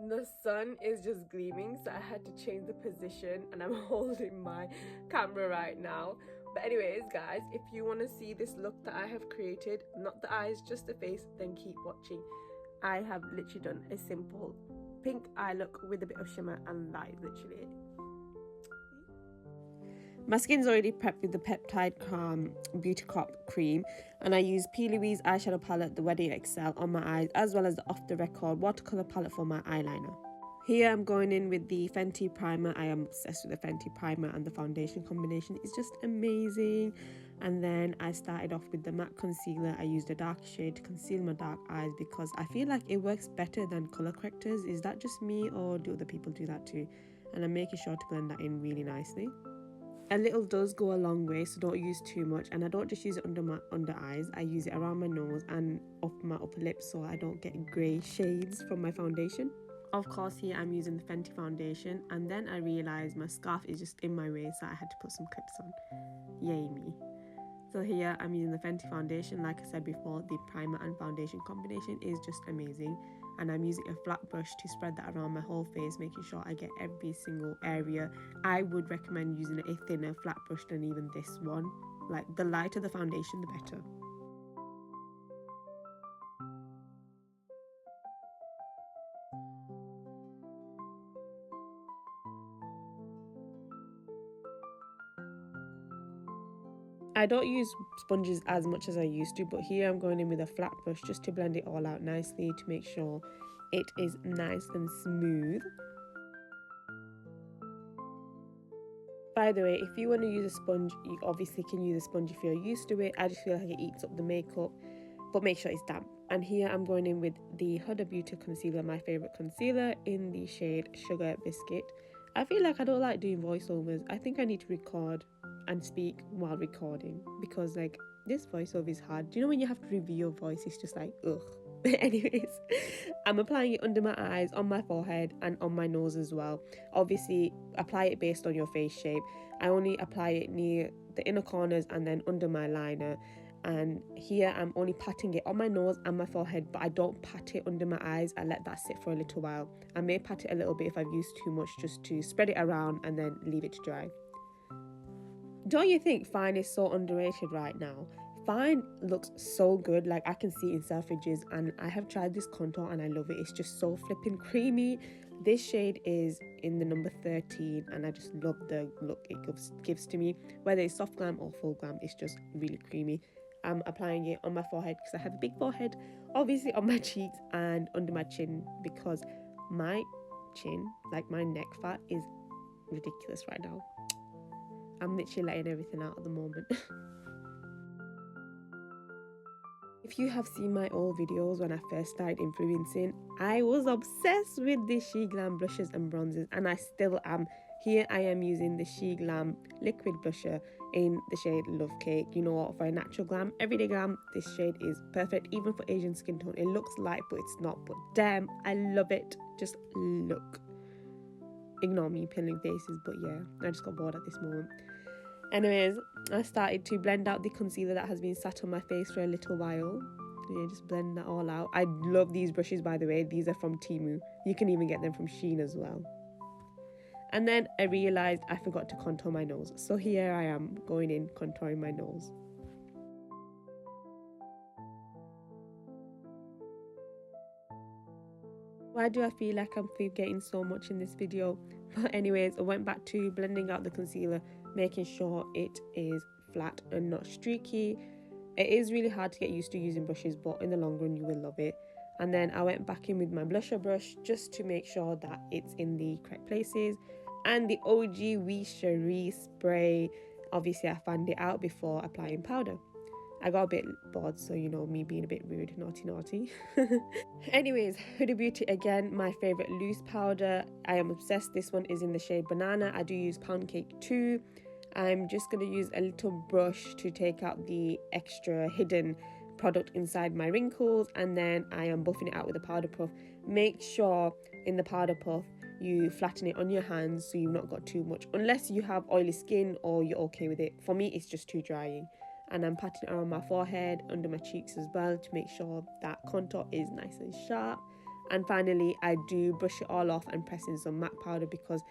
The sun is just gleaming, so I had to change the position and I'm holding my camera right now. But anyways guys, if you want to see this look that I have created, not the eyes, just the face, then keep watching. I have literally done a simple pink eye look with a bit of shimmer, and that is literally it. My skin's already prepped with the Peptide Beauty Crop Cream, and I use PLouise eyeshadow palette, the Wedding XL, on my eyes, as well as the Off the Record watercolour palette for my eyeliner. Here I'm going in with the Fenty primer. I am obsessed with the Fenty primer, and the foundation combination is just amazing. And then I started off with the matte concealer. I used a dark shade to conceal my dark eyes because I feel like it works better than colour correctors. Is that just me, or do other people do that too? And I'm making sure to blend that in really nicely. A little does go a long way, so don't use too much. And I don't just use it under my under eyes, I use it around my nose and up my upper lip so I don't get grey shades from my foundation. Of course, here I'm using the Fenty foundation, and then I realised my scarf is just in my way, so I had to put some clips on. Yay me. So here I'm using the Fenty foundation. Like I said before, the primer and foundation combination is just amazing. And I'm using a flat brush to spread that around my whole face, making sure I get every single area. I would recommend using a thinner flat brush than even this one. Like, the lighter the foundation, the better. I don't use sponges as much as I used to, but here I'm going in with a flat brush just to blend it all out nicely to make sure it is nice and smooth. By the way, if you want to use a sponge, you obviously can use a sponge if you're used to it. I just feel like it eats up the makeup, but make sure it's damp. And here I'm going in with the Huda Beauty Concealer, my favourite concealer, in the shade Sugar Biscuit. I feel like I don't like doing voiceovers. I think I need to record and speak while recording, because like, this voiceover is hard. Do you know when you have to review your voice, it's just like, ugh. Anyways, I'm applying it under my eyes, on my forehead, and on my nose as well. Obviously, apply it based on your face shape. I only apply it near the inner corners and then under my liner. And here I'm only patting it on my nose and my forehead, but I don't pat it under my eyes. I let that sit for a little while. I may pat it a little bit if I've used too much, just to spread it around and then leave it to dry. Don't you think Fyne is so underrated right now? Fyne looks so good, like I can see it in self-images, and I have tried this contour and I love it. It's just so flipping creamy. This shade is in the number 13, and I just love the look it gives to me. Whether it's soft glam or full glam, it's just really creamy. I'm applying it on my forehead because I have a big forehead, obviously on my cheeks and under my chin, because my chin, like my neck fat, is ridiculous right now. I'm literally letting everything out at the moment. If you have seen my old videos when I first started influencing, I was obsessed with the Sheglam blushes and bronzers, and I still am. Here I am using the Sheglam liquid blusher in the shade Love Cake. You know what, for a natural glam, everyday glam, this shade is perfect, even for Asian skin tone. It looks light, but it's not, but damn, I love it. Just look. Ignore me peeling faces, but yeah, I just got bored at this moment. Anyways, I started to blend out the concealer that has been sat on my face for a little while. Yeah, just blend that all out. I love these brushes, by the way. These are from Temu. You can even get them from Shein as well. And then I realised I forgot to contour my nose. So here I am, going in, contouring my nose. Why do I feel like I'm forgetting so much in this video? But anyways, I went back to blending out the concealer, making sure it is flat and not streaky. It is really hard to get used to using brushes, but in the long run you will love it. And then I went back in with my blusher brush just to make sure that it's in the correct places. And the OG cherie spray, obviously I fanned it out before applying powder. I got a bit bored, so you know, me being a bit rude, naughty. Anyways, Huda Beauty again, my favourite loose powder. I am obsessed. This one is in the shade Banana. I do use Pound Cake too. I'm just going to use a little brush to take out the extra hidden product inside my wrinkles, and then I am buffing it out with a powder puff. Make sure in the powder puff you flatten it on your hands so you've not got too much, unless you have oily skin or you're okay with it. For me, it's just too drying. And I'm patting it around my forehead, under my cheeks as well, to make sure that contour is nice and sharp. And finally, I do brush it all off and press in some MAC powder because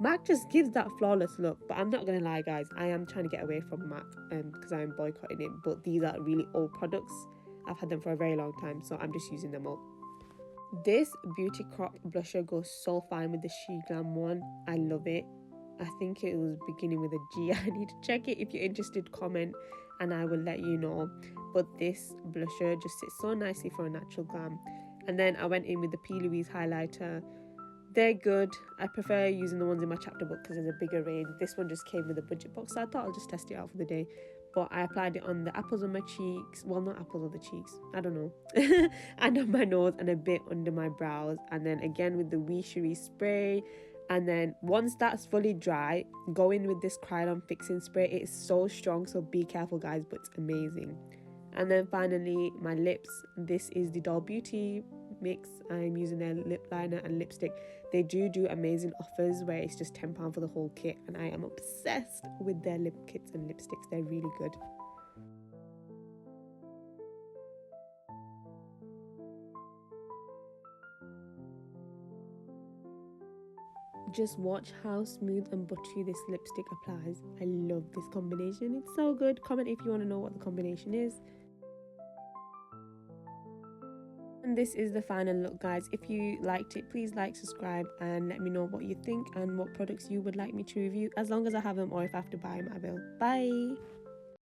MAC just gives that flawless look. But I'm not gonna lie, guys, I am trying to get away from MAC because I'm boycotting it. But these are really old products. I've had them for a very long time, so I'm just using them all. This Beauty Crop blusher goes so fine with the Sheglam one. I love it. I think it was beginning with a G. I need to check it. If you're interested, comment and I will let you know. But this blusher just sits so nicely for a natural glam. And then I went in with the PLouise Highlighter. They're good. I prefer using the ones in my chapter book because there's a bigger range. This one just came with a budget box, so I thought I'll just test it out for the day. But I applied it on the apples on my cheeks. Well, not apples on the cheeks. I don't know. And on my nose and a bit under my brows. And then again with the cherie spray. And then once that's fully dry, go in with this Kryolan fixing spray. It is so strong, so be careful, guys, but it's amazing. And then finally, my lips. This is the Doll Beauty mix. I'm using their lip liner and lipstick. They do amazing offers where it's just £10 for the whole kit, and I am obsessed with their lip kits and lipsticks. They're really good. Just watch how smooth and buttery this lipstick applies. I love this combination. It's so good. Comment if you want to know what the combination is. And this is the final look, guys. If you liked it, please like, subscribe, and let me know what you think and what products you would like me to review. As long as I have them, or if I have to buy them, I will. Bye.